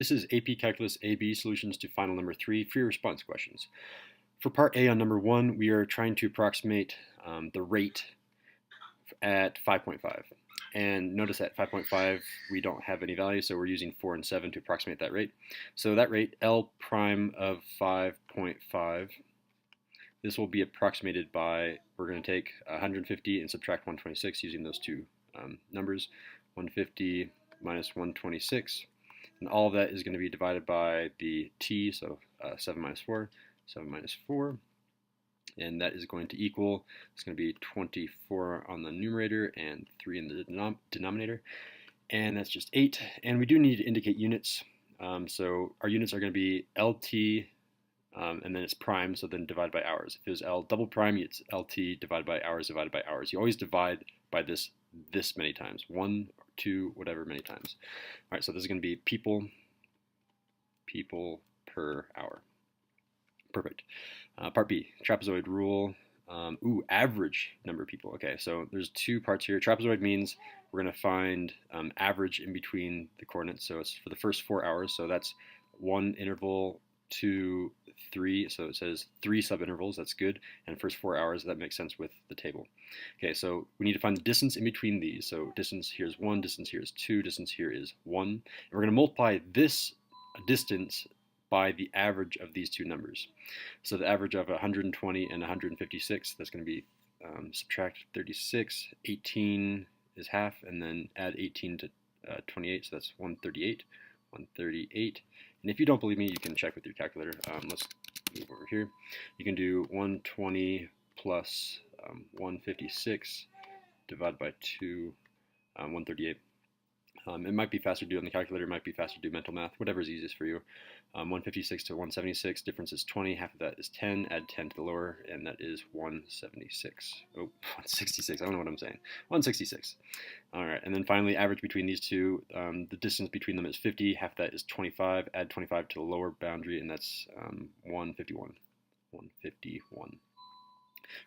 This is AP Calculus AB Solutions to Final Number 3 Free Response Questions. For part A on number 1, we are trying to approximate the rate at 5.5. And notice at 5.5 we don't have any value, so we're using 4 and 7 to approximate that rate. So that rate, L prime of 5.5, this will be approximated by, we're going to take 150 and subtract 126 using those two numbers. 150 minus 126. And all of that is going to be divided by the t, so 7 minus 4, 7 minus 4. And that is going to equal, it's going to be 24 on the numerator and 3 in the denominator. And that's just 8. And we do need to indicate units. So our units are going to be LT, and then it's prime, so then divided by hours. If it was L double prime, it's LT divided by hours divided by hours. You always divide by this many times. 1, 2, whatever, many times. All right, so this is going to be people per hour. Perfect. Part B, trapezoid rule. Average number of people. Okay, so there's two parts here. Trapezoid means we're going to find average in between the coordinates. So it's for the first 4 hours. So that's 1 interval, 2, 3. So it says 3 subintervals. That's good. And first 4 hours, that makes sense with the table. Okay, so we need to find the distance in between these. So distance here is 1, distance here is 2, distance here is 1. And we're going to multiply this distance by the average of these two numbers. So the average of 120 and 156, that's going to be subtract 36, 18 is half, and then add 18 to 28, so that's 138, 138. And if you don't believe me, you can check with your calculator. Let's move over here. You can do 120 plus 156 divided by 2, 138. It might be faster to do on the calculator, it might be faster to do mental math, whatever is easiest for you. 156 to 176, difference is 20, half of that is 10, add 10 to the lower, and that is 176. Oh, 166, I don't know what I'm saying. 166. All right, and then finally, average between these two, the distance between them is 50, half of that is 25, add 25 to the lower boundary, and that's 151. 151.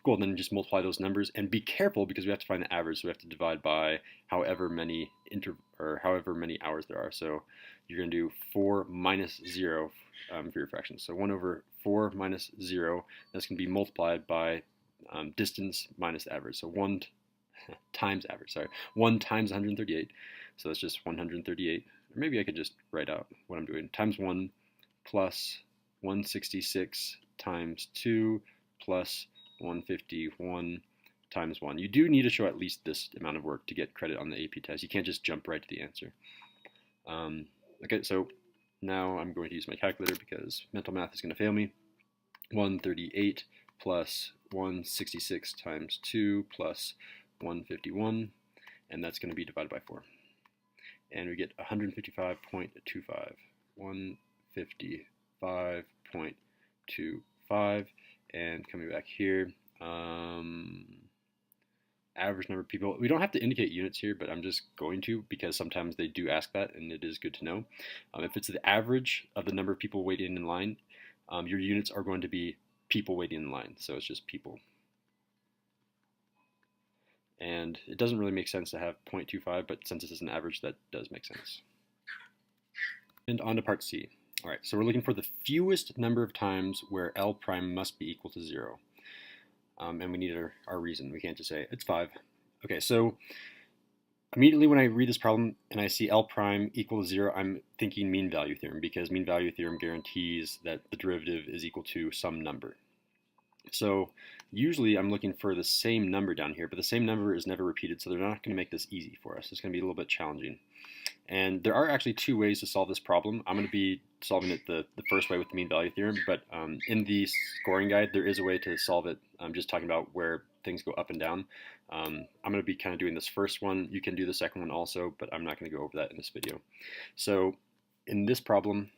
Cool, then just multiply those numbers, and be careful because we have to find the average, so we have to divide by however many hours there are. So you're going to do 4 minus 0 for your fractions. So 1 over 4 minus 0, that's going to be multiplied by distance minus average. So 1 times average, sorry. 1 times 138, so that's just 138. Or maybe I could just write out what I'm doing. Times 1 plus 166 times 2 plus 151 times 1. You do need to show at least this amount of work to get credit on the AP test. You can't just jump right to the answer. Okay, so now I'm going to use my calculator because mental math is going to fail me. 138 plus 166 times 2 plus 151, and that's going to be divided by 4. And we get 155.25. 155.25. And coming back here, average number of people. We don't have to indicate units here, but I'm just going to because sometimes they do ask that, and it is good to know. If it's the average of the number of people waiting in line, your units are going to be people waiting in line, so it's just people. And it doesn't really make sense to have 0.25, but since this is an average, that does make sense. And on to part C. All right, so we're looking for the fewest number of times where L prime must be equal to 0. And we need our reason. We can't just say, it's 5. Okay, so immediately when I read this problem and I see L prime equal to 0, I'm thinking mean value theorem, because mean value theorem guarantees that the derivative is equal to some number. So usually I'm looking for the same number down here, but the same number is never repeated, so they're not going to make this easy for us. It's going to be a little bit challenging. And there are actually two ways to solve this problem. I'm going to be solving it the first way with the mean value theorem, but in the scoring guide, there is a way to solve it. I'm just talking about where things go up and down. I'm going to be kind of doing this first one. You can do the second one also, but I'm not going to go over that in this video. So in this problem,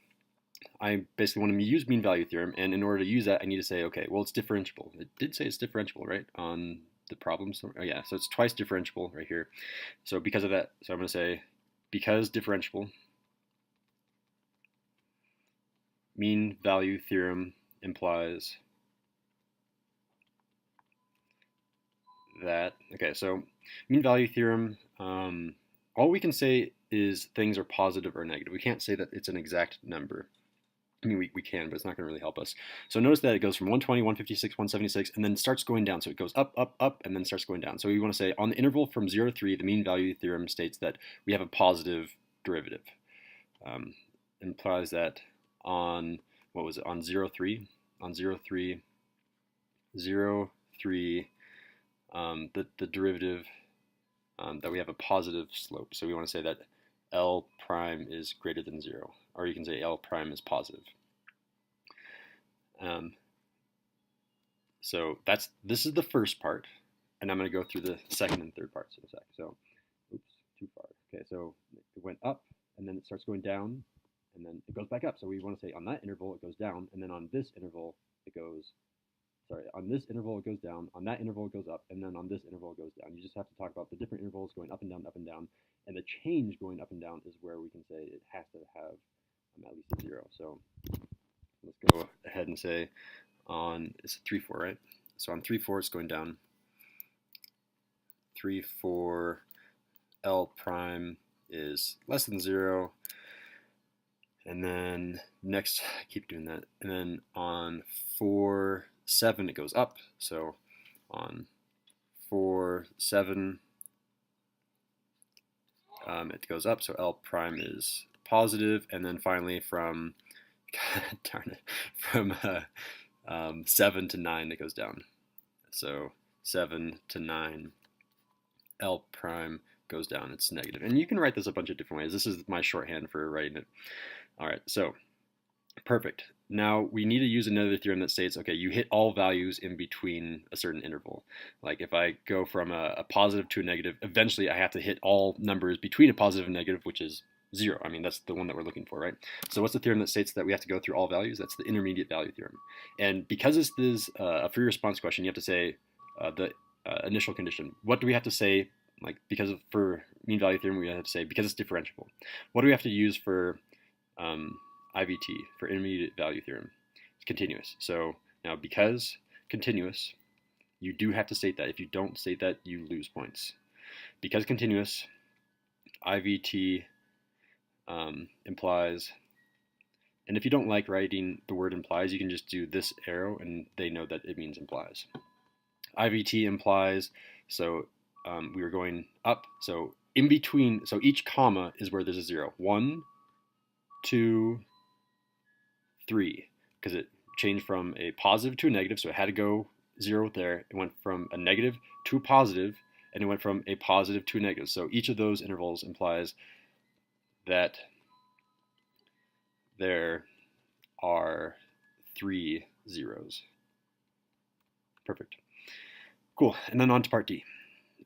I basically want to use mean value theorem, and in order to use that, I need to say, okay, well, it's differentiable. It did say it's differentiable, right, on the problem. So, oh yeah, so it's twice differentiable right here. So because of that, so I'm going to say, because differentiable, mean value theorem implies that, okay, so mean value theorem, all we can say is things are positive or negative. We can't say that it's an exact number. I mean, we can, but it's not going to really help us. So notice that it goes from 120, 156, 176, and then starts going down. So it goes up, up, up, and then starts going down. So we want to say on the interval from 0 to 3, the mean value theorem states that we have a positive derivative. Implies that on, what was it, on 0, 3? On 0, 3, 0, 3, the derivative, that we have a positive slope. So we want to say that L prime is greater than 0. Or you can say L prime is positive. So this is the first part, and I'm going to go through the second and third parts in a sec. So, oops, too far. Okay, so it went up, and then it starts going down, and then it goes back up. So we want to say on that interval it goes down, and then on this interval it goes, on this interval it goes down, on that interval it goes up, and then on this interval it goes down. You just have to talk about the different intervals going up and down, and the change going up and down is where we can say it has to have at least a 0. So let's go ahead and say on, it's 3, 4, right? So on 3, 4 it's going down. 3, 4, L prime is less than 0. And then next, keep doing that. And then on 4, 7 it goes up. So on 4, 7 it goes up. So L prime is positive, and then finally from darn it, from 7 to 9 it goes down. So 7 to 9 L prime goes down, it's negative. And you can write this a bunch of different ways. This is my shorthand for writing it. All right, so perfect. Now we need to use another theorem that states, okay, you hit all values in between a certain interval. Like if I go from a positive to a negative, eventually I have to hit all numbers between a positive and negative, which is 0. I mean, that's the one that we're looking for, right? So what's the theorem that states that we have to go through all values? That's the intermediate value theorem. And because this is a free response question, you have to say the initial condition. What do we have to say? Like, because for mean value theorem, we have to say because it's differentiable. What do we have to use for IVT, for intermediate value theorem? It's continuous. So now because continuous, you do have to state that. If you don't state that, you lose points. Because continuous, IVT implies, and if you don't like writing the word implies, you can just do this arrow and they know that it means implies. IVT implies, so we were going up, so in between, so each comma is where there's a 0. 1, 2, 3, because it changed from a positive to a negative, so it had to go 0 there. It went from a negative to a positive, and it went from a positive to a negative. So each of those intervals implies that there are 3 zeros. Perfect. Cool. And then on to part D.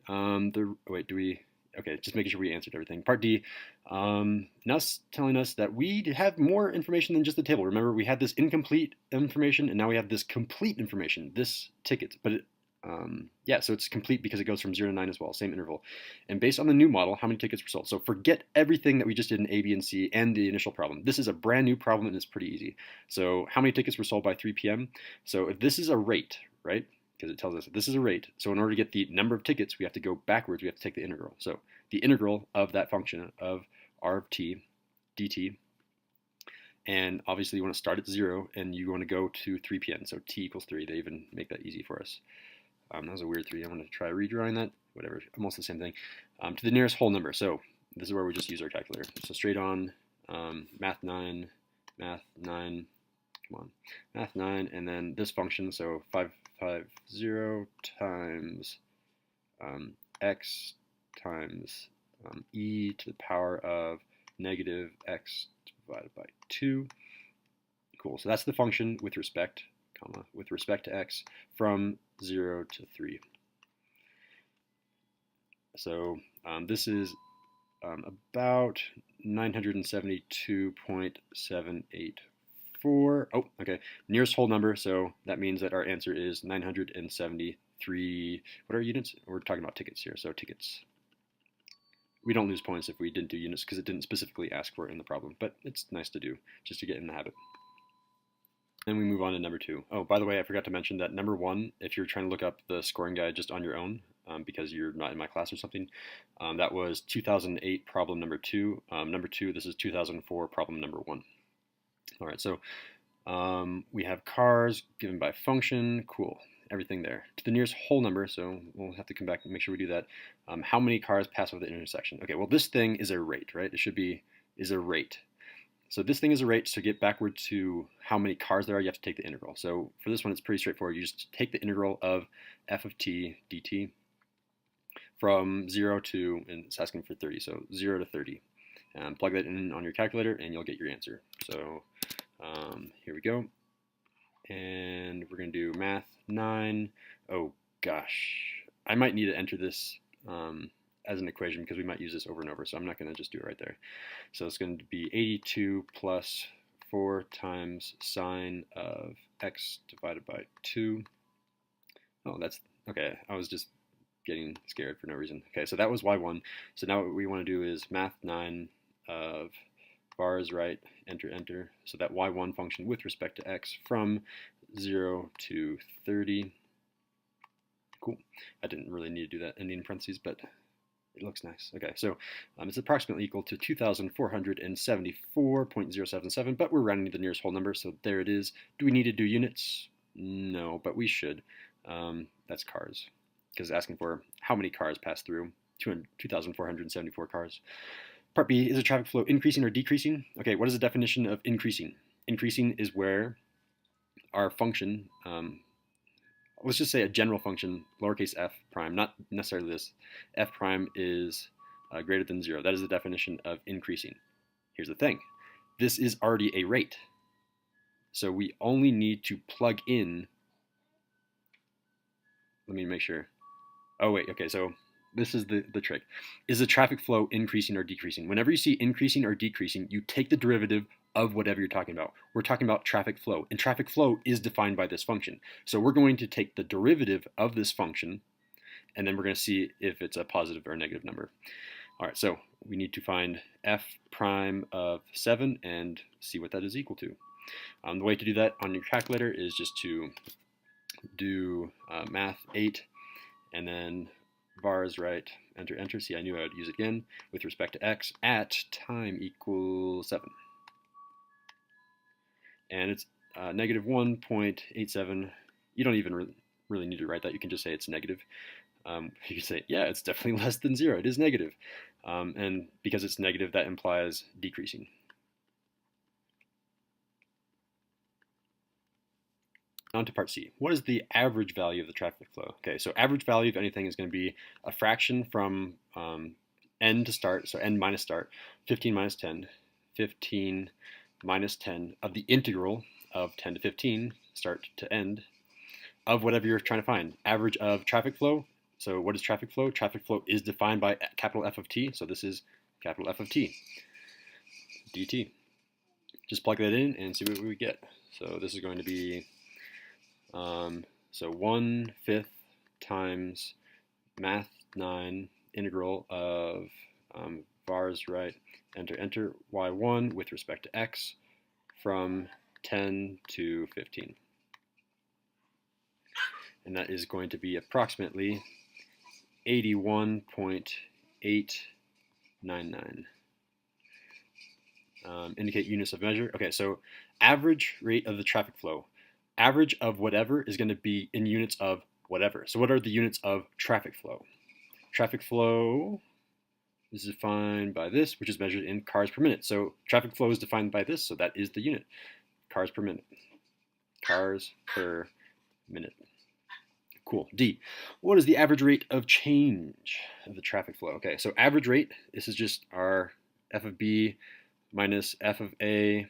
Wait, do we? Okay, just making sure we answered everything. Part D, now it's telling us that we have more information than just the table. Remember, we had this incomplete information, and now we have this complete information, this ticket. But yeah, so it's complete because it goes from 0 to 9 as well, same interval. And based on the new model, how many tickets were sold? So forget everything that we just did in A, B, and C and the initial problem. This is a brand new problem, and it's pretty easy. So how many tickets were sold by 3 p.m.? So if this is a rate, right? Because it tells us this is a rate. So in order to get the number of tickets, we have to go backwards. We have to take the integral. So the integral of that function of r of t dt, and obviously you want to start at 0 and you want to go to 3 p.m. So t equals 3. They even make that easy for us. That was a weird 3. I'm going to try redrawing that. Whatever, almost the same thing. To the nearest whole number. So this is where we just use our calculator. So straight on, math 9, come on, math 9, and then this function. So 550 times x times e to the power of negative x divided by 2. Cool. So that's the function with respect, to x from 0 to 3. So this is about 972.784. Oh, okay. Nearest whole number, so that means that our answer is 973. What are units? We're talking about tickets here, so tickets. We don't lose points if we didn't do units because it didn't specifically ask for it in the problem, but it's nice to do just to get in the habit. Then we move on to number 2. Oh, by the way, I forgot to mention that number 1, if you're trying to look up the scoring guide just on your own, because you're not in my class or something. That was 2008 problem number 2. Number 2, this is 2004 problem number 1. All right, so we have cars given by function. Cool, everything there. To the nearest whole number, so we'll have to come back and make sure we do that. How many cars pass over the intersection? Okay, well this thing is a rate, right? It should be is a rate. So this thing is a rate, so get backward to how many cars there are, you have to take the integral. So for this one, it's pretty straightforward. You just take the integral of f of t dt from 0 to, and it's asking for 30, so 0 to 30. Plug that in on your calculator, and you'll get your answer. So here we go. And we're going to do math 9. Oh, gosh. I might need to enter this as an equation because we might use this over and over, so I'm not going to just do it right there. So it's going to be 82 plus 4 times sine of x divided by 2. Oh, that's okay. I was just getting scared for no reason. Okay, so that was y1. So now what we want to do is math 9 of bars right, enter, enter. So that y1 function with respect to x from 0 to 30. Cool. I didn't really need to do that ending in parentheses, but it looks nice. Okay, so it's approximately equal to 2,474.077, but we're rounding to the nearest whole number, so there it is. Do we need to do units? No, but we should. That's cars, because it's asking for how many cars pass through, 2,474 cars. Part B, is a traffic flow increasing or decreasing? Okay, what is the definition of increasing? Increasing is where our function, let's just say a general function, lowercase f prime, not necessarily this, f prime is greater than 0. That is the definition of increasing. Here's the thing. This is already a rate. So we only need to plug in, let me make sure. Oh wait, okay, so this is the trick. Is the traffic flow increasing or decreasing? Whenever you see increasing or decreasing, you take the derivative of whatever you're talking about. We're talking about traffic flow, and traffic flow is defined by this function. So we're going to take the derivative of this function, and then we're going to see if it's a positive or a negative number. All right, so we need to find f prime of 7 and see what that is equal to. The way to do that on your calculator is just to do math 8, and then bars right, enter, enter. See, I knew I would use it again with respect to x at time equals 7. And it's negative 1.87. You don't even really need to write that. You can just say it's negative. You can say, yeah, it's definitely less than 0. It is negative. And because it's negative, that implies decreasing. On to part C. What is the average value of the traffic flow? Okay, so average value of anything is going to be a fraction from n to start, so n minus start, 15 minus 10, 15 minus 10 of the integral of 10 to 15, start to end, of whatever you're trying to find. Average of traffic flow. So what is traffic flow? Traffic flow is defined by capital F of t, so this is capital F of t, dt. Just plug that in and see what we get. So this is going to be so 1/5 times math 9 integral of bars right, enter, enter, y1 with respect to x from 10 to 15. And that is going to be approximately 81.899. Indicate units of measure. Okay, so average rate of the traffic flow. Average of whatever is going to be in units of whatever. So what are the units of traffic flow? Traffic flow is defined by this, which is measured in cars per minute. So traffic flow is defined by this, so that is the unit. Cars per minute. Cars per minute. Cool. D. What is the average rate of change of the traffic flow? Okay, so average rate, this is just our f of b minus f of a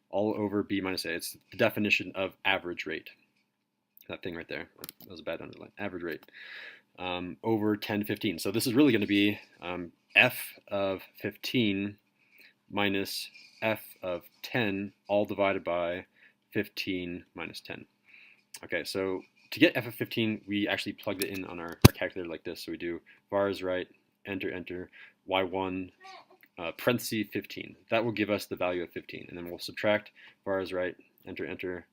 all over b minus a. It's the definition of average rate. That thing right there. That was a bad underline. Average rate. Over 10 to 15. So this is really going to be f of 15 minus f of 10 all divided by 15 minus 10. Okay, so to get f of 15, we actually plugged it in on our calculator like this. So we do bars right, enter, enter, y1, parenthesis 15. That will give us the value of 15. And then we'll subtract bars right, enter, enter,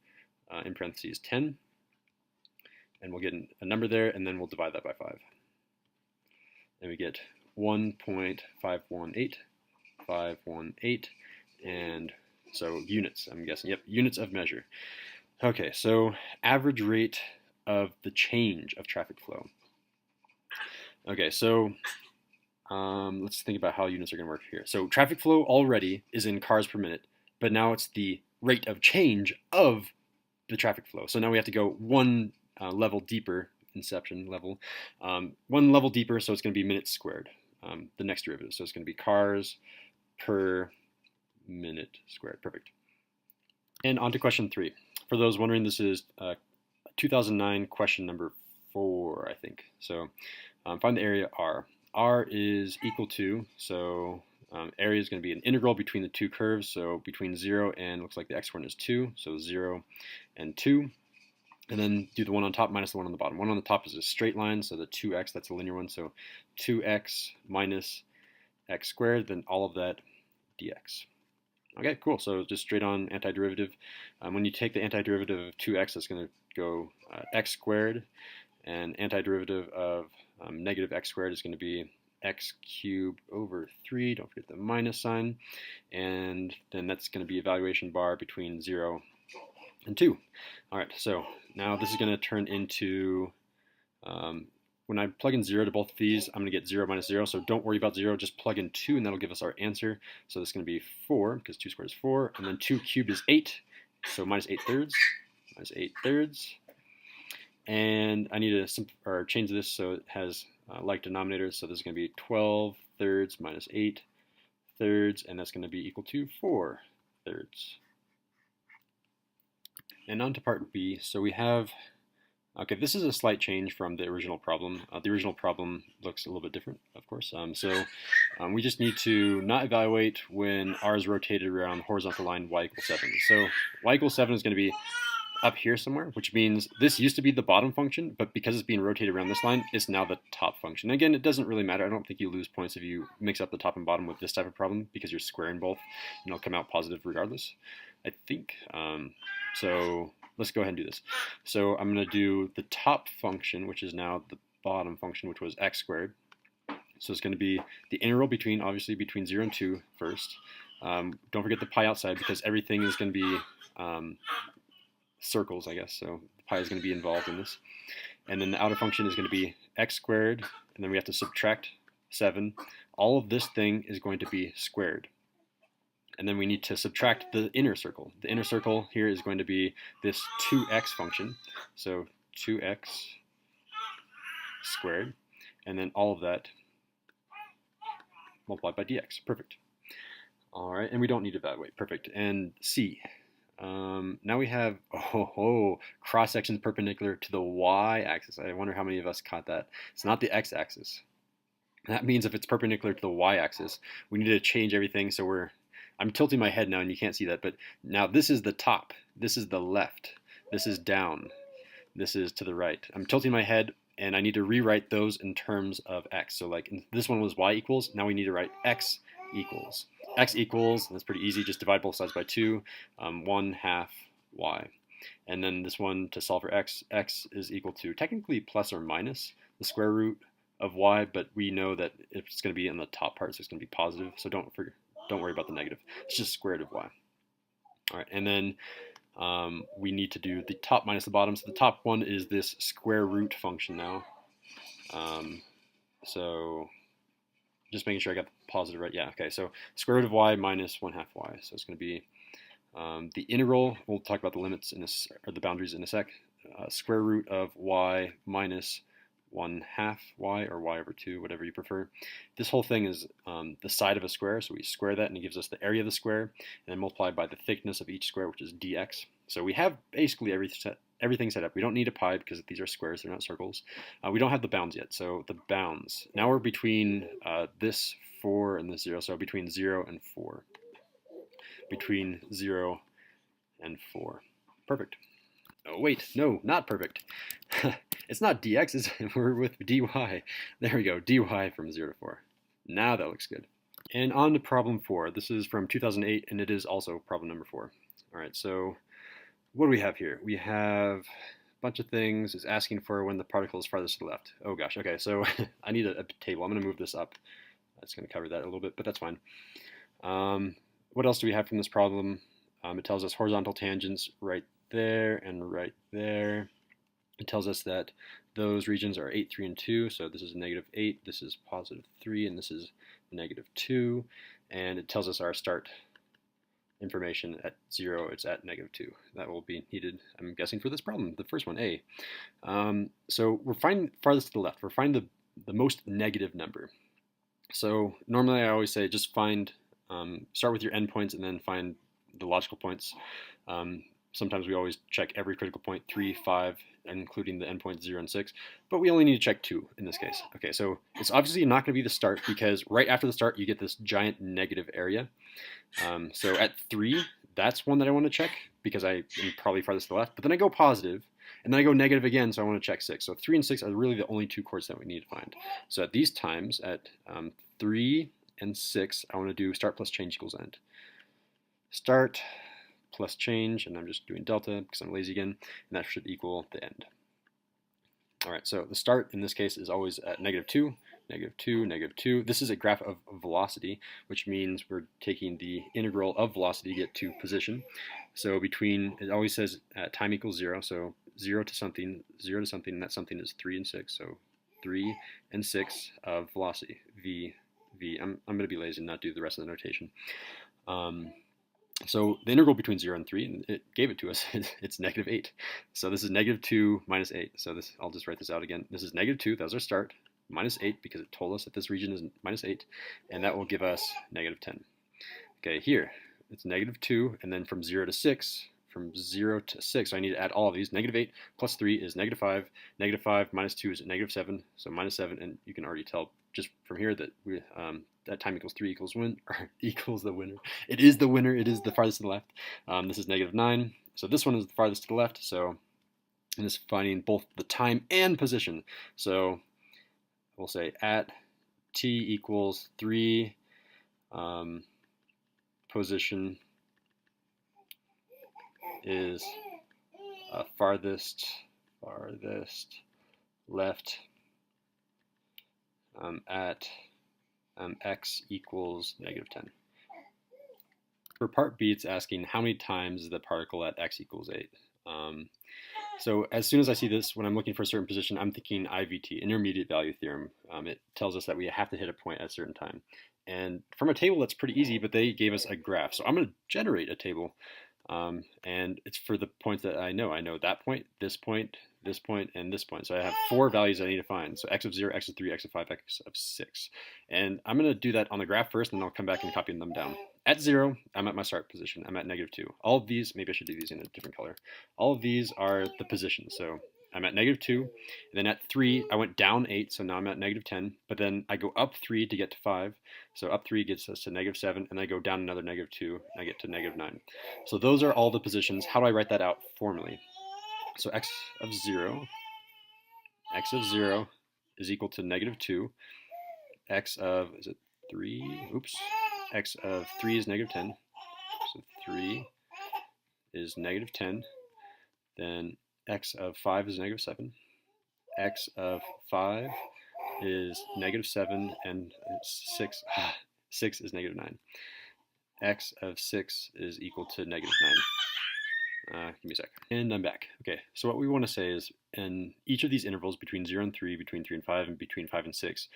in parentheses 10. And we'll get a number there, and then we'll divide that by 5. and we get 1.518518, and so units, I'm guessing. Yep, units of measure. Okay, so average rate of the change of traffic flow. Okay, so let's think about how units are going to work here. So traffic flow already is in cars per minute, but now it's the rate of change of the traffic flow. So now we have to go one level deeper, inception level, one level deeper, so it's going to be minutes squared, the next derivative. So it's going to be cars per minute squared. Perfect. And on to question 3. For those wondering, this is 2009 question number 4, I think. So find the area R. R is equal to, so area is going to be an integral between the two curves, so between 0 and, looks like the x-coordinate is 2, so 0 and 2. And then do the one on top minus the one on the bottom. One on the top is a straight line, so the 2x, that's a linear one, so 2x minus x squared, then all of that dx. Okay, cool. So just straight on antiderivative. When you take the antiderivative of 2x, that's going to go x squared, and antiderivative of negative x squared is going to be x cubed over 3. Don't forget the minus sign. And then that's going to be evaluation bar between 0 and 2. All right, so now this is going to turn into, when I plug in 0 to both of these, I'm going to get 0 minus 0, so don't worry about 0, just plug in 2, and that'll give us our answer. So this is going to be 4, because 2 squared is 4, and then 2 cubed is 8, so minus 8 thirds, minus 8 thirds. And I need to change this so it has like denominators, so this is going to be 12 thirds minus 8 thirds, and that's going to be equal to 4 thirds. And on to part B. So we have, okay, this is a slight change from the original problem. The original problem looks a little bit different, of course. We just need to not evaluate when r is rotated around the horizontal line y equals 7. So y equals 7 is going to be up here somewhere, which means this used to be the bottom function, but because it's being rotated around this line, it's now the top function. Again, it doesn't really matter. I don't think you lose points if you mix up the top and bottom with this type of problem, because you're squaring both, and it'll come out positive regardless, I think. So let's go ahead and do this. So I'm going to do the top function, which is now the bottom function, which was x squared. So it's going to be the integral between, obviously, between 0 and 2 first. Don't forget the pi outside, because everything is going to be circles, I guess, so pi is going to be involved in this. And then the outer function is going to be x squared, and then we have to subtract 7. All of this thing is going to be squared. And then we need to subtract the inner circle. The inner circle here is going to be this 2x function, so 2x squared, and then all of that multiplied by dx. Perfect. All right, and we don't need to evaluate. Perfect. And C. Now we have cross sections perpendicular to the y-axis. I wonder how many of us caught that. It's not the x-axis. That means if it's perpendicular to the y-axis, we need to change everything. So I'm tilting my head now, and you can't see that, but now this is the top. This is the left. This is down. This is to the right. I'm tilting my head, and I need to rewrite those in terms of x. So like this one was y equals. Now we need to write x equals. X equals, that's pretty easy, just divide both sides by 2, 1/2 y. And then this one, to solve for x, x is equal to technically plus or minus the square root of y, but we know that it's going to be in the top part, so it's going to be positive, so don't worry about the negative. It's just square root of y. All right, and then we need to do the top minus the bottom, so the top one is this square root function now. So just making sure I got the positive right. Yeah, okay, so square root of y minus 1/2 y. So it's going to be the integral, we'll talk about the limits or the boundaries in a sec, square root of y minus 1/2 y, or y over 2, whatever you prefer. This whole thing is the side of a square, so we square that, and it gives us the area of the square, and then multiply by the thickness of each square, which is dx. So we have basically everything set up. We don't need a pi because these are squares, they're not circles. We don't have the bounds yet, so the bounds. Now we're between this 4 and this 0, so between 0 and 4. Between 0 and 4. Perfect. Oh, wait, no, not perfect. It's not dx, we're with dy. There we go, dy from 0 to 4. Now that looks good. And on to problem 4. This is from 2008, and it is also problem number 4. All right, so what do we have here? We have bunch of things. It's asking for when the particle is farthest to the left. Oh gosh, okay, so I need a table. I'm going to move this up. That's going to cover that a little bit, but that's fine. What else do we have from this problem? It tells us horizontal tangents right there and right there. It tells us that those regions are 8, 3, and 2. So this is -8, this is +3, and this is -2. And it tells us our start information at 0, it's at -2. That will be needed, I'm guessing, for this problem, the first one, A. So we're finding farthest to the left. We're finding the most negative number. So normally I always say just find, start with your endpoints and then find the logical points. Sometimes we always check every critical point, 3, 5, including the endpoints 0 and 6, but we only need to check 2 in this case. Okay, so it's obviously not going to be the start because right after the start you get this giant negative area. So at 3, that's one that I want to check because I am probably farthest to the left, but then I go positive, and then I go negative again, so I want to check 6. So 3 and 6 are really the only 2 chords that we need to find. So at these times, at 3 and 6, I want to do start plus change equals end. Start plus change, and I'm just doing delta because I'm lazy again, and that should equal the end. All right, so the start in this case is always at -2, -2, -2. This is a graph of velocity, which means we're taking the integral of velocity to get to position. So between, it always says time equals 0, so 0 to something, and that something is 3 and 6. So 3 and 6 of velocity, v. I'm going to be lazy and not do the rest of the notation. So the integral between 0 and 3, and it gave it to us, it's -8. So this is -2 minus 8. So this, I'll just write this out again. This is -2, that was our start, -8 because it told us that this region is -8, and that will give us -10. Okay, here, it's -2, and then from 0 to 6, so I need to add all of these. -8 plus 3 is -5, -5 minus 2 is -7, so -7, and you can already tell just from here that we that time equals 3 equals equals the winner. It is the winner. It is the farthest to the left. This is -9. So this one is the farthest to the left. So and it's finding both the time and position. So we'll say at t equals 3, position is farthest left at x equals -10. For part B, it's asking how many times is the particle at x equals 8. So as soon as I see this, when I'm looking for a certain position, I'm thinking IVT, intermediate value theorem. It tells us that we have to hit a point at a certain time. And from a table, that's pretty easy, but they gave us a graph. So I'm going to generate a table. And it's for the points that I know. I know that point, this point, this point, and this point. So I have 4 values I need to find. So x of 0, x of 3, x of 5, x of 6. And I'm going to do that on the graph first, and then I'll come back and copy them down. At 0, I'm at my start position. I'm at -2. All of these, maybe I should do these in a different color. All of these are the positions. So I'm at -2. And then at 3, I went down 8, so now I'm at -10. But then I go up 3 to get to 5. So up 3 gets us to -7, and I go down another -2, and I get to -9. So those are all the positions. How do I write that out formally? So x of 0 is equal to -2. X of, is it 3? Oops. X of 3 is -10. So 3 is -10. Then x of 5 is -7. X of 5 is -7, and 6 is -9. X of 6 is equal to -9. Give me a sec. And I'm back. Okay, so what we want to say is in each of these intervals between 0 and 3, between 3 and 5, and between 5 and 6,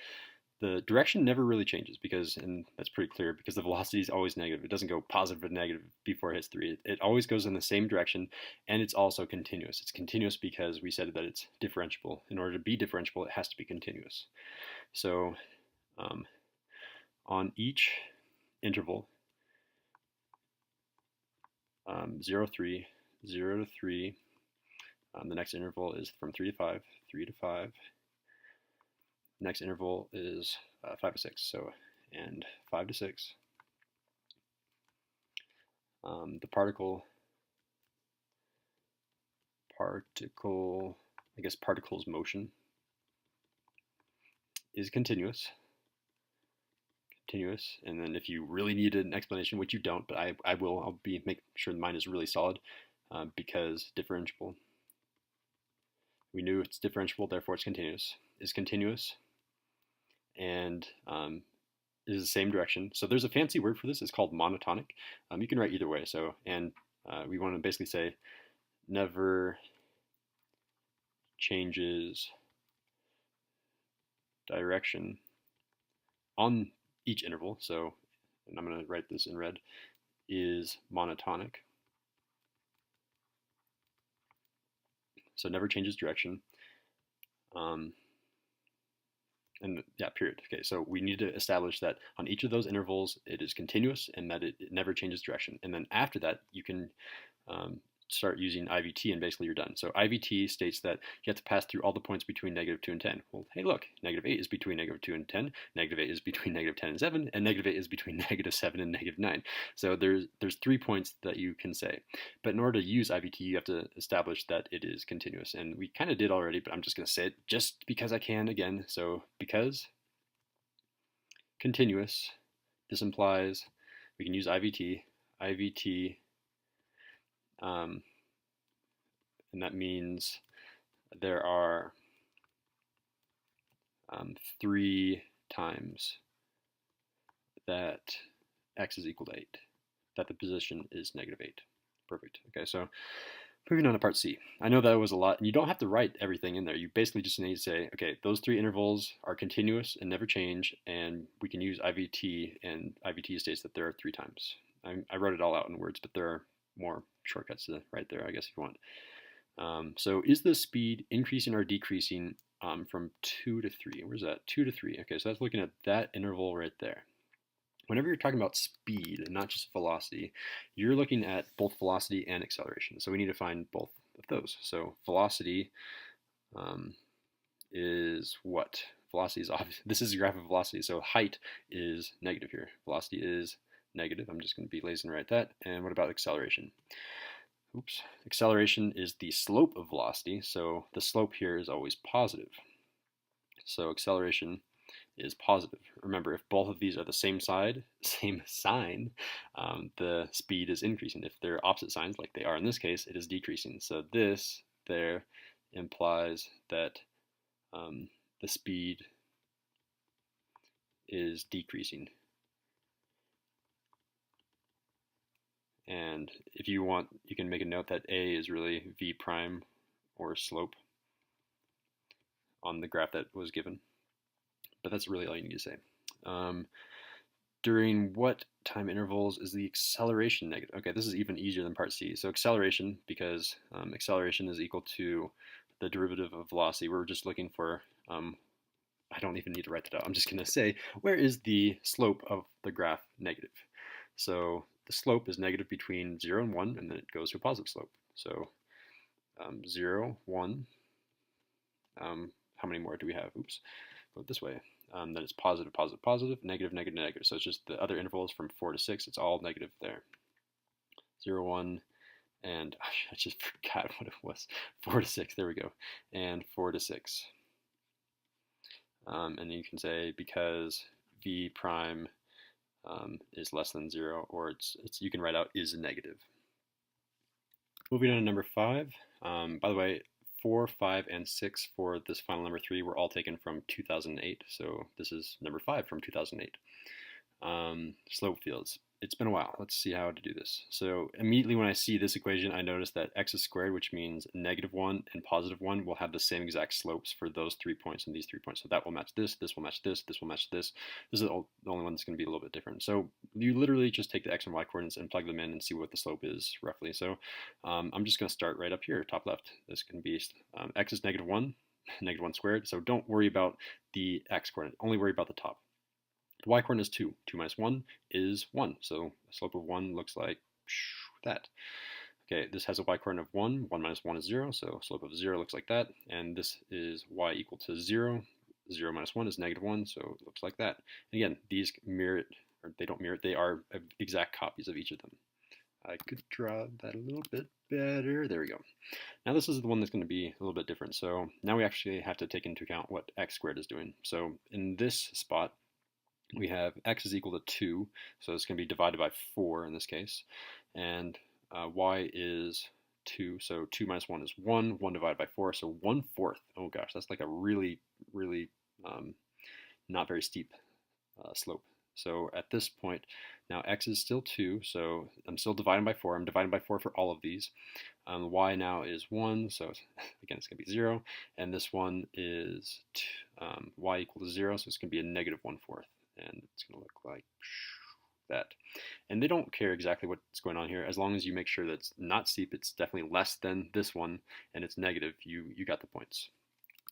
the direction never really changes because, and that's pretty clear, because the velocity is always negative. It doesn't go positive or negative before it hits 3. It always goes in the same direction, and it's also continuous. It's continuous because we said that it's differentiable. In order to be differentiable, it has to be continuous. So on each interval, 0, 3, 0 to 3, the next interval is from 3 to 5, 3 to 5. Next interval is 5 to 6, so, and 5 to 6. The particle's motion is continuous, and then if you really need an explanation, which you don't, but I will, make sure mine is really solid, because differentiable. We knew it's differentiable, therefore it's continuous. Is continuous and is the same direction. So there's a fancy word for this. It's called monotonic. You can write either way. So we want to basically say never changes direction on each interval. So, and I'm going to write this in red, is monotonic. So never changes direction. And yeah, period. Okay, so we need to establish that on each of those intervals it is continuous and that it never changes direction. And then after that, you can start using IVT and basically you're done. So IVT states that you have to pass through all the points between -2 and 10. Well, hey, look, -8 is between -2 and 10, -8 is between -10 and 7, and -8 is between -7 and -9. So there's 3 points that you can say. But in order to use IVT, you have to establish that it is continuous. And we kind of did already, but I'm just going to say it just because I can again. So because continuous, this implies we can use IVT. IVT and that means there are 3 times that x is equal to 8, that the position is -8. Perfect. Okay, so moving on to part C. I know that was a lot, and you don't have to write everything in there. You basically just need to say, okay, those 3 intervals are continuous and never change, and we can use IVT, and IVT states that there are 3 times. I wrote it all out in words, but there are more shortcuts to write there, I guess, if you want. So is the speed increasing or decreasing from 2 to 3? Where's that? 2 to 3. Okay, so that's looking at that interval right there. Whenever you're talking about speed and not just velocity, you're looking at both velocity and acceleration. So we need to find both of those. So velocity is what? Velocity is obvious. This is a graph of velocity. So height is negative here. Velocity is negative. I'm just going to be lazy and write that. And what about acceleration? Oops. Acceleration is the slope of velocity. So the slope here is always positive. So acceleration is positive. Remember, if both of these are the same side, same sign, the speed is increasing. If they're opposite signs, like they are in this case, it is decreasing. So this there implies that the speed is decreasing. And if you want, you can make a note that A is really V prime or slope on the graph that was given. But that's really all you need to say. During what time intervals is the acceleration negative? Okay, this is even easier than part C. So acceleration, because acceleration is equal to the derivative of velocity. We're just looking for, I don't even need to write that out. I'm just going to say, where is the slope of the graph negative? So the slope is negative between 0 and 1, and then it goes to a positive slope. So 0, 1. How many more do we have? Oops. Go this way. Then it's positive, positive, positive, negative, negative, negative. So it's just the other intervals from 4 to 6. It's all negative there. 0, 1, and I just forgot what it was. 4 to 6. There we go. And 4 to 6. And then you can say because v prime is less than 0, or you can write out is negative. Moving on to number 5. By the way, 4, 5, and 6 for this final number 3 were all taken from 2008. So this is number 5 from 2008. Slope fields. It's been a while. Let's see how to do this. So immediately when I see this equation, I notice that x is squared, which means -1 and +1 will have the same exact slopes for those 3 points and these 3 points. So that will match this, this will match this, this will match this. This is the only one that's going to be a little bit different. So you literally just take the x and y coordinates and plug them in and see what the slope is roughly. So I'm just going to start right up here, top left. This can be x is -1, -1 squared. So don't worry about the x coordinate, only worry about the top. The y coordinate is 2. 2 minus 1 is 1. So the slope of 1 looks like that. Okay, this has a y coordinate of 1. 1 minus 1 is 0. So slope of 0 looks like that. And this is y equal to 0. 0 minus 1 is -1. So it looks like that. And again, these mirror it, or they don't mirror it. They are exact copies of each of them. I could draw that a little bit better. There we go. Now this is the one that's going to be a little bit different. So now we actually have to take into account what x squared is doing. So in this spot, we have x is equal to 2, so it's going to be divided by 4 in this case, and y is 2. So 2 minus 1 is 1. 1 divided by 4, so 1/4. Oh gosh, that's like a really, really not very steep slope. So at this point, now x is still 2, so I'm still dividing by 4. I'm dividing by 4 for all of these. Y now is 1, so again, it's going to be 0. And this one is y equal to 0, so it's going to be a negative 1/4. And it's going to look like that. And they don't care exactly what's going on here. As long as you make sure that it's not steep, it's definitely less than this one, and it's negative, you got the points.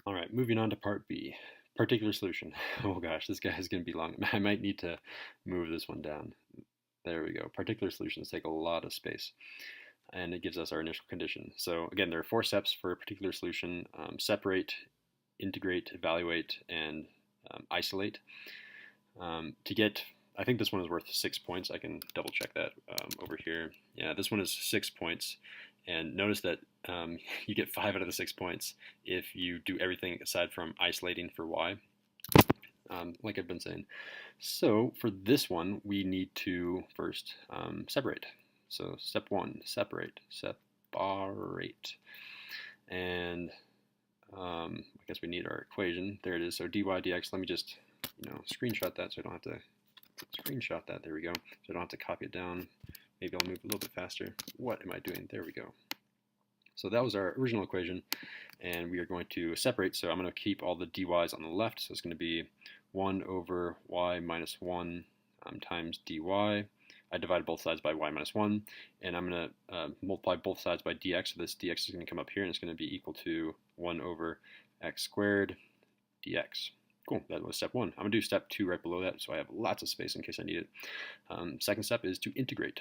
All right, moving on to part B. Particular solution. Oh gosh, this guy is going to be long. I might need to move this one down. There we go. Particular solutions take a lot of space, and it gives us our initial condition. So again, there are 4 steps for a particular solution: separate, integrate, evaluate, and isolate. To get, I think this one is worth 6 points. I can double check that over here. Yeah, this one is 6 points. And notice that you get 5 out of the 6 points if you do everything aside from isolating for y, like I've been saying. So for this one, we need to first separate. So step 1, separate. And I guess we need our equation. There it is. So dy dx, let me just screenshot that so I don't have to screenshot that. There we go. So I don't have to copy it down. Maybe I'll move a little bit faster. What am I doing? There we go. So that was our original equation, and we are going to separate. So I'm going to keep all the dy's on the left. So it's going to be 1 over y minus 1 times dy. I divided both sides by y minus 1, and I'm going to multiply both sides by dx. So this dx is going to come up here, and it's going to be equal to 1 over x squared dx. Cool, that was step 1. I'm going to do step 2 right below that, so I have lots of space in case I need it. Second step is to integrate.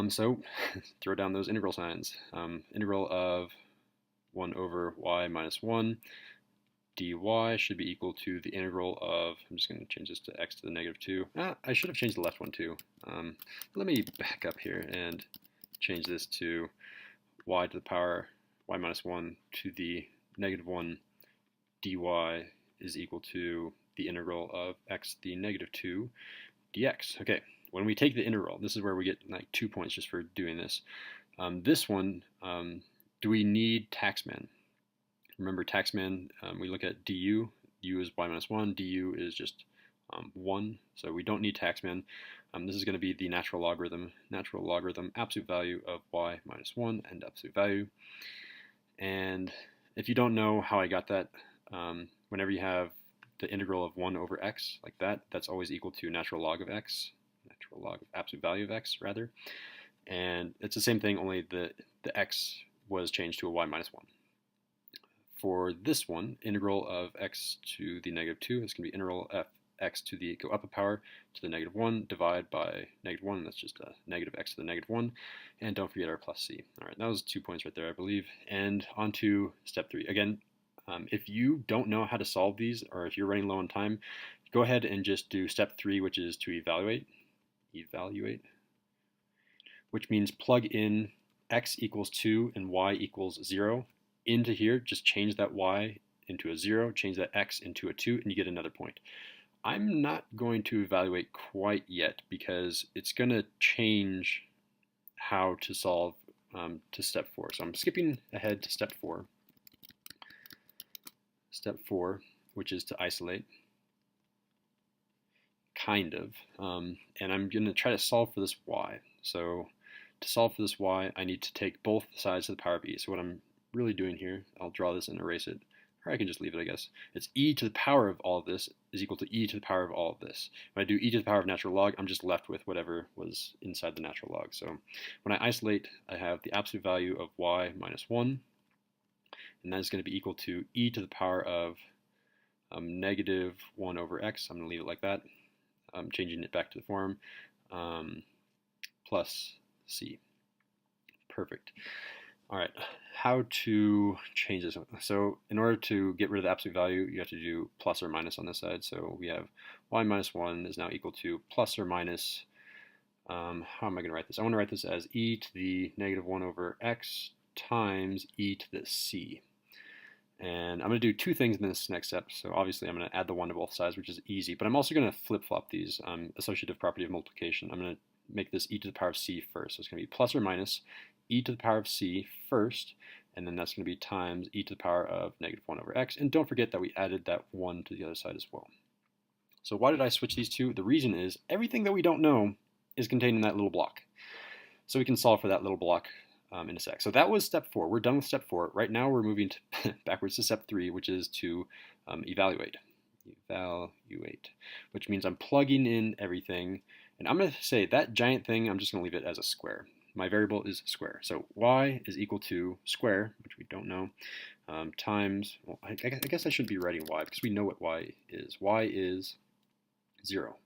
So throw down those integral signs. Integral of 1 over y minus 1 dy should be equal to the integral of, I'm just going to change this to x to the negative 2. I should have changed the left one too. Let me back up here and change this to y to the power y minus 1 to the negative 1 dy is equal to the integral of x to the negative 2 dx. Okay, when we take the integral, this is where we get like 2 points just for doing this. This one, do we need taxman? Remember taxman, we look at du. U is y minus 1, du is just 1, so we don't need taxman. This is going to be the natural logarithm, absolute value of y minus 1 and absolute value. And if you don't know how I got that, whenever you have the integral of 1 over x, like that, that's always equal to natural log of x, natural log of absolute value of x, rather. And it's the same thing, only the x was changed to a y minus 1. For this one, integral of x to the negative 2 is going to be integral of x to the go up a power to the negative 1 divided by negative 1. That's just a negative x to the negative 1. And don't forget our plus c. All right, that was 2 points right there, I believe. And on to step 3. Again, if you don't know how to solve these, or if you're running low on time, go ahead and just do step 3, which is to evaluate, which means plug in x equals 2 and y equals 0 into here. Just change that y into a 0, change that x into a 2, and you get another point. I'm not going to evaluate quite yet because it's going to change how to solve to step 4. So I'm skipping ahead to step 4. Step 4, which is to isolate, kind of, and I'm going to try to solve for this y. So to solve for this y, I need to take both sides to the power of e. So what I'm really doing here, I'll draw this and erase it, or I can just leave it, I guess. It's e to the power of all of this is equal to e to the power of all of this. When I do e to the power of natural log, I'm just left with whatever was inside the natural log. So when I isolate, I have the absolute value of y minus 1, and that is going to be equal to e to the power of negative 1 over x. I'm going to leave it like that. I'm changing it back to the form, plus c. Perfect. All right, how to change this? So in order to get rid of the absolute value, you have to do plus or minus on this side. So we have y minus 1 is now equal to plus or minus, how am I going to write this? I want to write this as e to the negative 1 over x times e to the c. And I'm going to do 2 things in this next step. So obviously I'm going to add the 1 to both sides, which is easy, but I'm also going to flip-flop these, associative property of multiplication. I'm going to make this e to the power of c first. So it's going to be plus or minus e to the power of c first, and then that's going to be times e to the power of -1 over x. And don't forget that we added that 1 to the other side as well. So why did I switch these two? The reason is everything that we don't know is contained in that little block. So we can solve for that little block in a sec. So that was step 4. We're done with step 4. Right now we're moving backwards to step 3, which is to evaluate. Evaluate, which means I'm plugging in everything. And I'm going to say that giant thing, I'm just going to leave it as a square. My variable is square. So y is equal to square, which we don't know, times, well, I guess I should be writing y because we know what y is. Y is 0.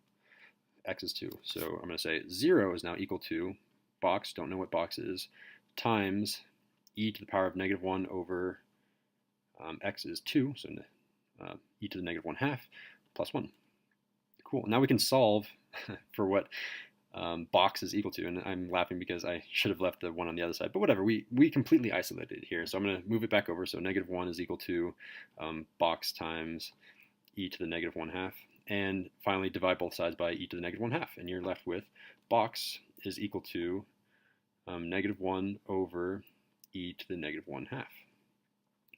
X is 2. So I'm going to say 0 is now equal to box, don't know what box is, times e to the power of -1 over x is 2, so e to the -1/2 plus 1. Cool. Now we can solve for what box is equal to, and I'm laughing because I should have left the 1 on the other side, but whatever, we completely isolated it here, so I'm going to move it back over, so -1 is equal to box times e to the -1/2, and finally divide both sides by e to the -1/2, and you're left with box is equal to -1 over e to the -1/2.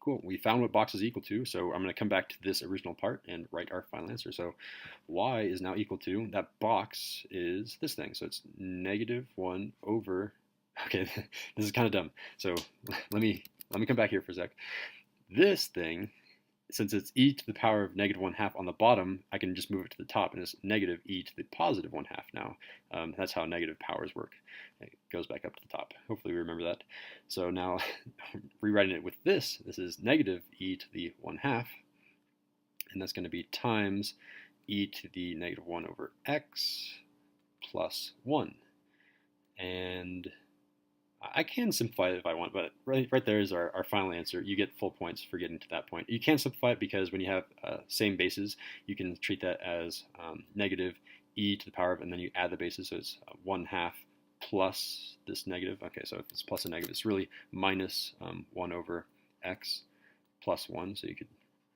Cool, we found what box is equal to, so I'm going to come back to this original part and write our final answer. So y is now equal to, that box is this thing, so it's -1 over, okay, this is kind of dumb, so let me come back here for a sec. This thing, since it's e to the power of -1/2 on the bottom, I can just move it to the top, and it's negative e to the positive 1/2 now. That's how negative powers work. It goes back up to the top. Hopefully we remember that. So now, rewriting it with this is negative e to the 1/2, and that's going to be times e to the -1 over x plus 1. And I can simplify it if I want, but right there is our final answer. You get full points for getting to that point. You can simplify it because when you have same bases, you can treat that as negative e to the power of, and then you add the bases, so it's 1/2 plus this negative. Okay, so if it's plus a negative, it's really minus 1 over x plus 1, so you could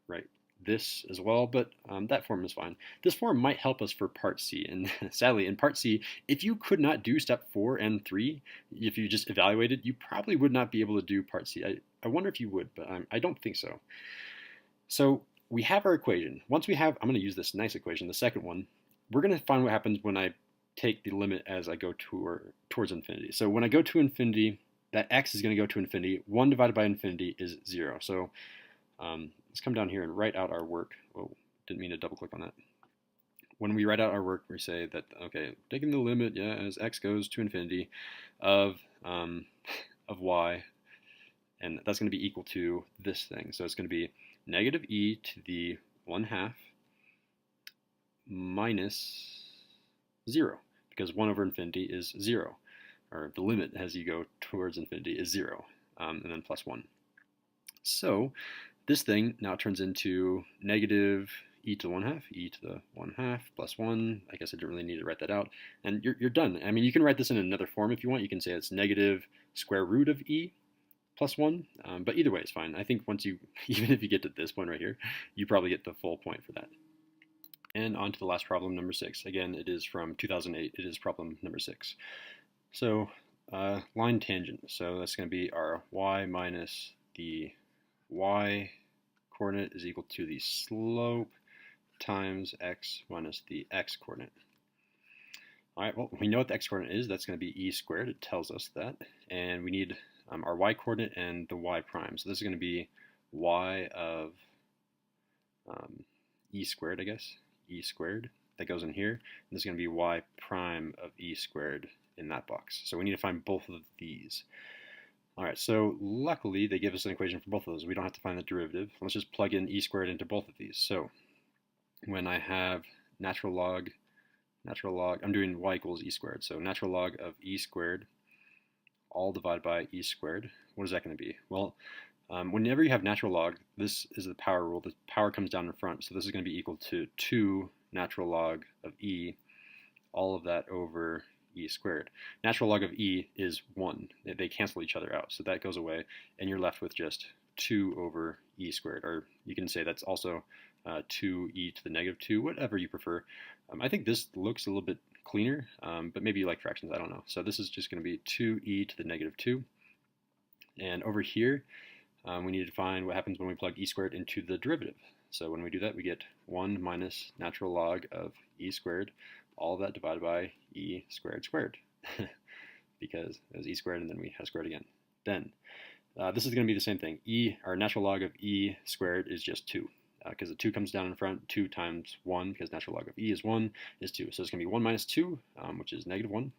write this as well, but that form is fine. This form might help us for part C, and sadly in part C, if you could not do step 4 and 3, if you just evaluated, you probably would not be able to do part C. I wonder if you would, but I don't think so. So we have our equation. Once we have, I'm going to use this nice equation, the second one, we're going to find what happens when I take the limit as I go towards infinity. So when I go to infinity, that x is going to go to infinity. 1 divided by infinity is 0. So let's come down here and write out our work. Oh, didn't mean to double click on that. When we write out our work, we say that, okay, taking the limit, yeah, as x goes to infinity of y, and that's going to be equal to this thing. So it's going to be negative e to the 1/2 minus 0, because 1 over infinity is 0, or the limit as you go towards infinity is 0, and then plus 1. So this thing now turns into negative e to the 1/2, e to the 1/2 plus 1. I guess I didn't really need to write that out. And you're done. I mean, you can write this in another form if you want. You can say it's negative square root of e plus 1. But either way, it's fine. I think once you, even if you get to this point right here, you probably get the full point for that. And on to the last problem, number 6. Again, it is from 2008. It is problem number 6. So line tangent. So that's going to be our y minus the y coordinate is equal to the slope times x minus the x coordinate. All right, well, we know what the x coordinate is. That's going to be e squared. It tells us that. And we need our y coordinate and the y prime. So this is going to be y of e squared, I guess. E squared. That goes in here. And this is going to be y prime of e squared in that box. So we need to find both of these. All right, so luckily they give us an equation for both of those. We don't have to find the derivative. Let's just plug in e squared into both of these. So when I have natural log, I'm doing y equals e squared. So natural log of e squared, all divided by e squared. What is that going to be? Well, whenever you have natural log, this is the power rule. The power comes down in front. So this is going to be equal to 2 natural log of e, all of that over e squared. Natural log of e is 1. They cancel each other out, so that goes away, and you're left with just 2 over e squared, or you can say that's also 2e to the -2, whatever you prefer. I think this looks a little bit cleaner, but maybe you like fractions, I don't know. So this is just going to be 2e to the negative 2. And over here, we need to find what happens when we plug e squared into the derivative. So when we do that, we get 1 minus natural log of e squared, all of that divided by e squared squared, because it was e squared and then we have squared again. Then this is going to be the same thing. Our natural log of e squared is just 2. Because the 2 comes down in front, 2 times 1, because natural log of e is 1, is 2. So it's going to be 1 minus 2, which is negative 1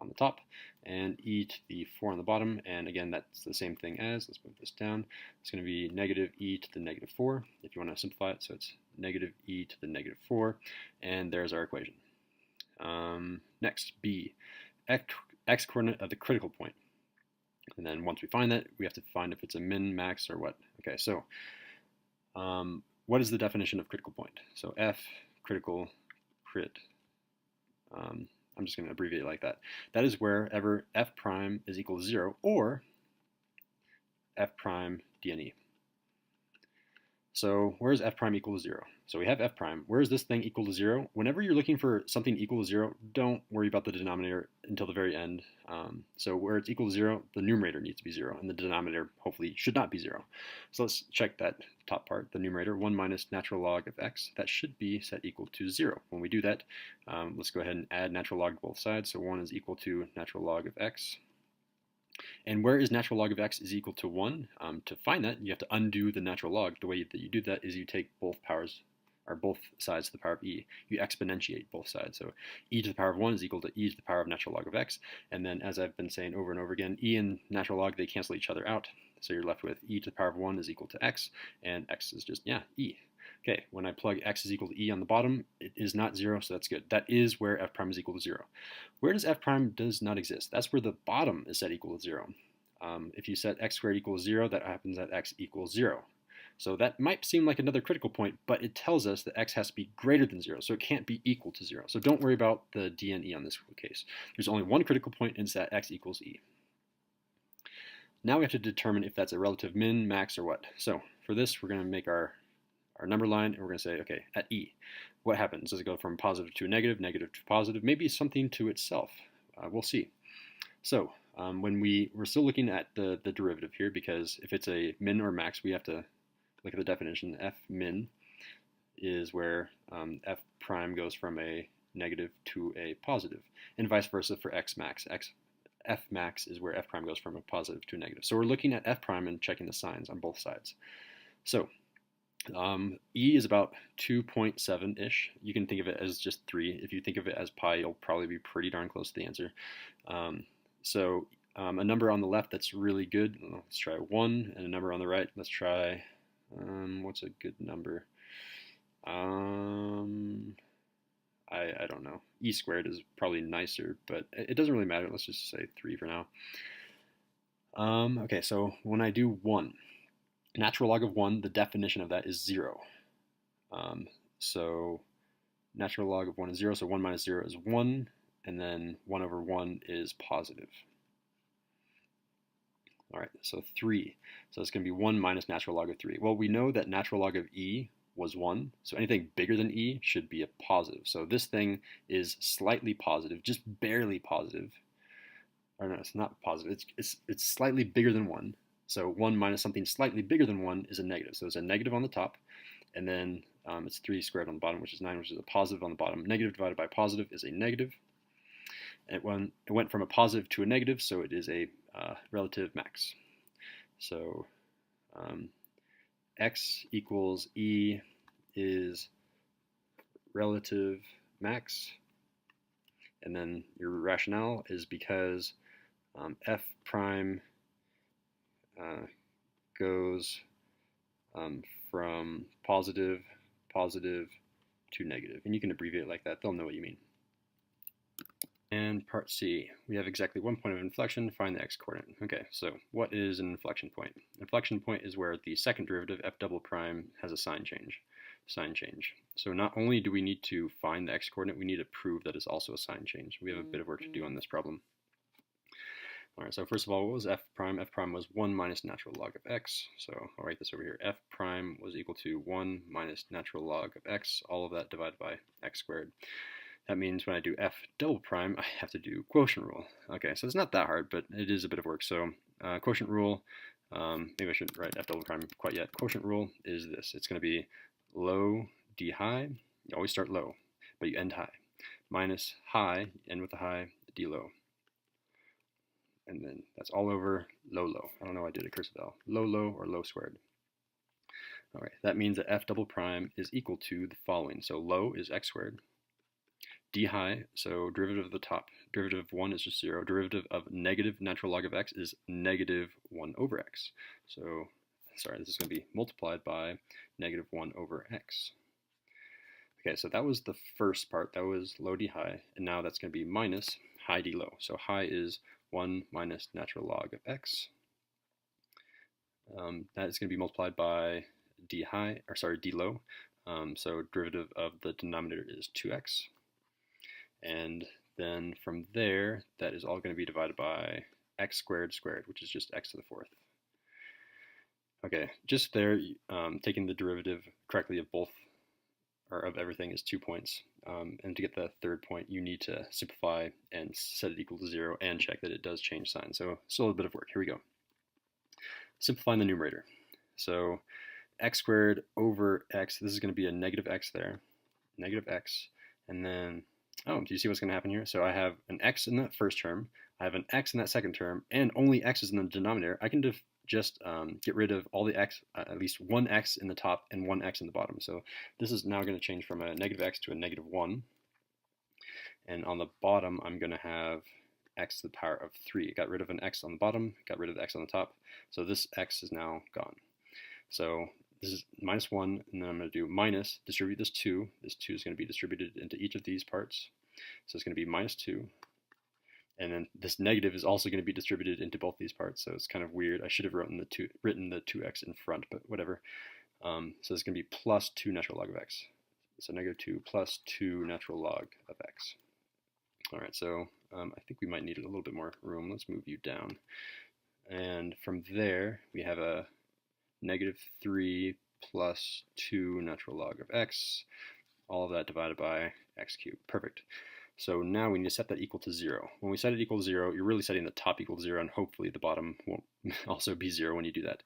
on the top, and e to the 4 on the bottom. And again, that's the same thing as, let's move this down, it's going to be negative e to the negative 4, if you want to simplify it. So it's negative e to the negative 4, and there's our equation. Next, b, x coordinate of the critical point. And then once we find that, we have to find if it's a min, max, or what. Okay, so what is the definition of critical point? So f critical crit. I'm just going to abbreviate it like that. That is wherever f prime is equal to 0 or f prime dne. So where is f prime equal to 0? So we have f prime. Where is this thing equal to 0? Whenever you're looking for something equal to 0, don't worry about the denominator until the very end. So where it's equal to 0, the numerator needs to be 0, and the denominator hopefully should not be 0. So let's check that top part, the numerator, 1 minus natural log of x. That should be set equal to 0. When we do that, let's go ahead and add natural log to both sides. So 1 is equal to natural log of x. And where is natural log of x is equal to 1? To find that, you have to undo the natural log. The way that you do that is you take both powers, or both sides to the power of e. You exponentiate both sides. So e to the power of 1 is equal to e to the power of natural log of x. And then, as I've been saying over and over again, e and natural log, they cancel each other out. So you're left with e to the power of 1 is equal to x, and x is just, e. Okay, when I plug x is equal to e on the bottom, it is not 0, so that's good. That is where f prime is equal to 0. Where does f prime does not exist? That's where the bottom is set equal to 0. If you set x squared equals 0, that happens at x equals 0. So that might seem like another critical point, but it tells us that x has to be greater than 0, so it can't be equal to 0. So don't worry about the d and e on this case. There's only one critical point, and it's at x equals e. Now we have to determine if that's a relative min, max, or what. So for this, we're going to make our number line, and we're going to say, okay, at e, what happens? Does it go from positive to negative, negative to positive? Maybe something to itself. We'll see. So when we're still looking at the derivative here, because if it's a min or max, we have to look at the definition. F min is where f prime goes from a negative to a positive, and vice versa for x max. F max is where f prime goes from a positive to a negative. So we're looking at f prime and checking the signs on both sides. So e is about 2.7-ish. You can think of it as just 3. If you think of it as pi, you'll probably be pretty darn close to the answer. So a number on the left that's really good, let's try 1, and a number on the right, let's try, what's a good number? I don't know. E squared is probably nicer, but it doesn't really matter. Let's just say 3 for now. Okay, so when I do 1, natural log of 1, the definition of that is 0. So natural log of 1 is 0, so 1 minus 0 is 1, and then 1 over 1 is positive. All right, so 3. So it's going to be 1 minus natural log of 3. Well, we know that natural log of e was 1, so anything bigger than e should be a positive. So this thing is slightly positive, just barely positive. Or no, it's not positive. It's slightly bigger than 1. So 1 minus something slightly bigger than 1 is a negative. So it's a negative on the top, and then it's 3 squared on the bottom, which is 9, which is a positive on the bottom. Negative divided by positive is a negative. And it went from a positive to a negative, so it is a relative max. So x equals e is relative max. And then your rationale is because f prime goes from positive to negative. And you can abbreviate it like that. They'll know what you mean. And part C, we have exactly one point of inflection, find the x-coordinate. Okay, so what is an inflection point? Inflection point is where the second derivative, f double prime, has a sign change. So not only do we need to find the x-coordinate, we need to prove that it's also a sign change. We have a bit of work to do on this problem. All right, so first of all, what was f prime? F prime was 1 minus natural log of x. So I'll write this over here. F prime was equal to 1 minus natural log of x, all of that divided by x squared. that means when I do f double prime, I have to do quotient rule. Okay, so it's not that hard, but it is a bit of work. So quotient rule, maybe I shouldn't write f double prime quite yet. Quotient rule is this. It's going to be low d high. You always start low, but you end high. Minus high, end with the high, d low. And then that's all over low, low. I don't know why I did a cursive L. Low, low, or low squared. All right, that means that f double prime is equal to the following. So low is x squared. D high, so derivative of the top, derivative of 1 is just 0. Derivative of negative natural log of x is negative 1 over x. So, sorry, this is going to be multiplied by negative 1 over x. Okay, so that was the first part. That was low d high. And now that's going to be minus high d low. So high is 1 minus natural log of x. That is going to be multiplied by d high, or sorry, d low. So derivative of the denominator is 2x. And then from there, that is all going to be divided by x squared squared, which is just x to the fourth. Okay, just there, taking the derivative correctly of both, or of everything, is 2 points. And to get the third point, you need to simplify and set it equal to 0 and check that it does change sign. So still a bit of work. Here we go. Simplifying the numerator. So x squared over x, this is going to be a negative x there, negative x, and then, oh, do you see what's going to happen here? So I have an x in that first term, I have an x in that second term, and only x is in the denominator. I can just get rid of all the x, at least one x in the top and one x in the bottom. So this is now going to change from a negative x to a negative 1. And on the bottom, I'm going to have x to the power of 3. Got rid of an x on the bottom, got rid of the x on the top. So this x is now gone. So this is minus 1, and then I'm going to do minus, distribute this 2. This 2 is going to be distributed into each of these parts. So it's going to be minus 2. And then this negative is also going to be distributed into both these parts. So it's kind of weird. I should have written the 2x in front, but whatever. So it's going to be plus 2 natural log of x. So negative 2 plus 2 natural log of x. All right, so I think we might need a little bit more room. Let's move you down. And from there, we have a negative 3 plus 2 natural log of x, all of that divided by x cubed. Perfect. So now we need to set that equal to 0. When we set it equal to 0, you're really setting the top equal to 0, and hopefully the bottom won't also be 0 when you do that.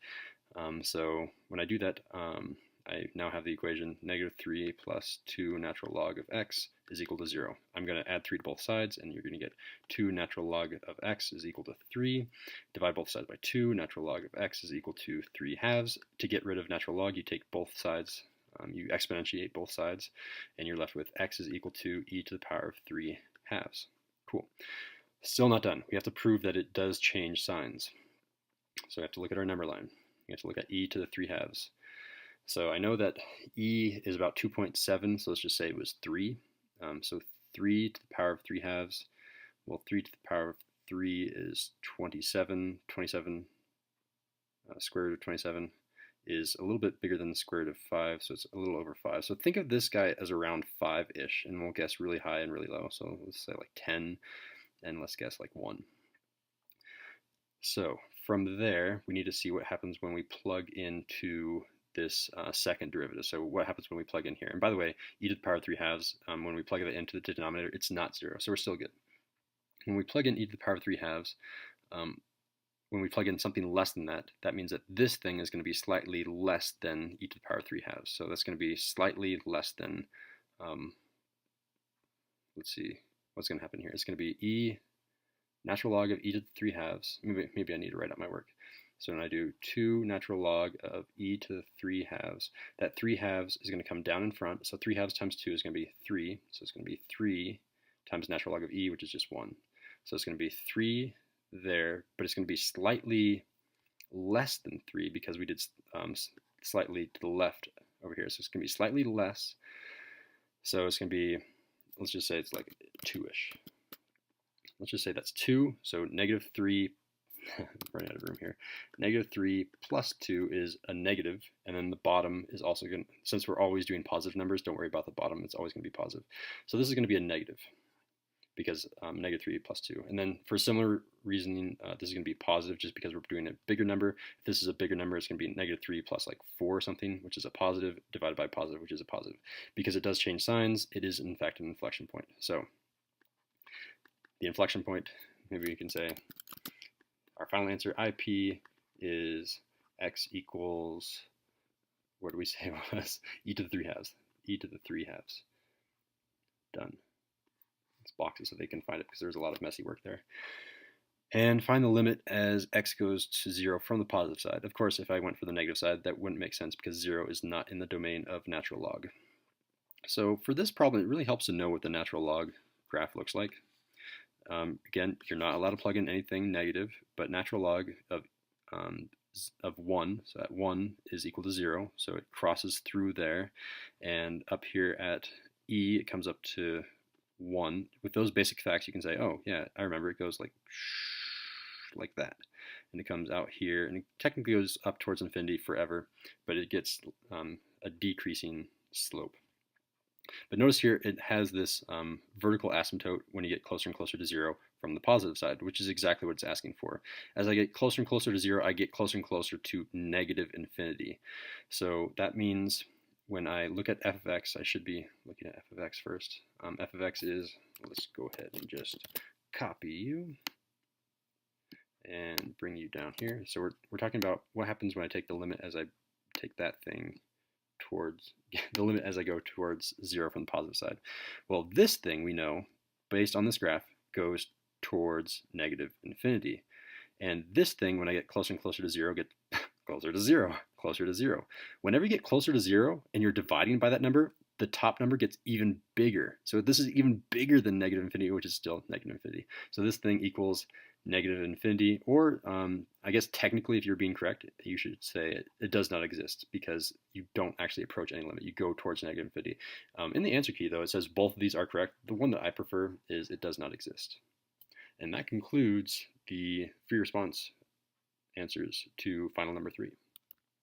So when I do that, I now have the equation negative 3 plus 2 natural log of x is equal to 0. I'm going to add 3 to both sides, and you're going to get 2 natural log of x is equal to 3. Divide both sides by 2. Natural log of x is equal to 3 halves. To get rid of natural log, you take both sides, you exponentiate both sides, and you're left with x is equal to e to the power of 3 halves. Cool. Still not done. We have to prove that it does change signs. So we have to look at our number line. We have to look at e to the 3 halves. So I know that e is about 2.7, so let's just say it was 3. So 3 to the power of 3 halves, well, 3 to the power of 3 is 27. 27 square root of 27 is a little bit bigger than the square root of 5, so it's a little over 5. So think of this guy as around 5-ish, and we'll guess really high and really low. So let's say like 10, and let's guess like 1. So from there, we need to see what happens when we plug into this second derivative. So what happens when we plug in here? And by the way, e to the power of 3 halves, when we plug it into the denominator, it's not 0, so we're still good. When we plug in e to the power of 3 halves, when we plug in something less than that, that means that this thing is going to be slightly less than e to the power of 3 halves. So that's going to be slightly less than, let's see, what's going to happen here. It's going to be e natural log of e to the 3 halves. Maybe I need to write out my work. So when I do 2 natural log of e to the 3 halves, that 3 halves is going to come down in front. So 3 halves times 2 is going to be 3. So it's going to be 3 times natural log of e, which is just 1. So it's going to be 3 there, but it's going to be slightly less than 3 because we did slightly to the left over here. So it's going to be slightly less. So it's going to be, let's just say it's like 2-ish. Let's just say that's 2. So negative 3, I'm running out of room here. Negative 3 plus 2 is a negative, and then the bottom is also going to, since we're always doing positive numbers, don't worry about the bottom, it's always going to be positive. So this is going to be a negative, because negative 3 plus 2. And then for similar reasoning, this is going to be positive just because we're doing a bigger number. If this is a bigger number, it's going to be negative 3 plus like 4 or something, which is a positive, divided by positive, which is a positive. Because it does change signs, it is in fact an inflection point. So the inflection point, maybe we can say our final answer, IP, is x equals, what do we say it was? E to the 3 halves. E to the 3 halves. Done. Let's box it so they can find it because there's a lot of messy work there. And find the limit as x goes to 0 from the positive side. Of course, if I went for the negative side, that wouldn't make sense because 0 is not in the domain of natural log. So for this problem, it really helps to know what the natural log graph looks like. Again, you're not allowed to plug in anything negative, but natural log of 1, so at 1 is equal to 0, so it crosses through there, and up here at e, it comes up to 1. With those basic facts, you can say, oh, yeah, I remember it goes like that. And it comes out here, and it technically goes up towards infinity forever, but it gets a decreasing slope. But notice here it has this vertical asymptote when you get closer and closer to 0 from the positive side, which is exactly what it's asking for. As I get closer and closer to 0, I get closer and closer to negative infinity. So that means when I look at f of x, I should be looking at f of x first. F of x is, let's go ahead and just copy you and bring you down here. So we're talking about what happens when I take the limit as I take that thing towards the limit as I go towards 0 from the positive side. Well, this thing we know, based on this graph, goes towards negative infinity. And this thing, when I get closer and closer to 0, gets closer to 0, closer to 0. Whenever you get closer to 0 and you're dividing by that number, the top number gets even bigger. So this is even bigger than negative infinity, which is still negative infinity. So this thing equals negative infinity, or I guess technically if you're being correct, you should say it does not exist because you don't actually approach any limit. You go towards negative infinity. In the answer key, though, it says both of these are correct. The one that I prefer is it does not exist. And that concludes the free response answers to final number 3.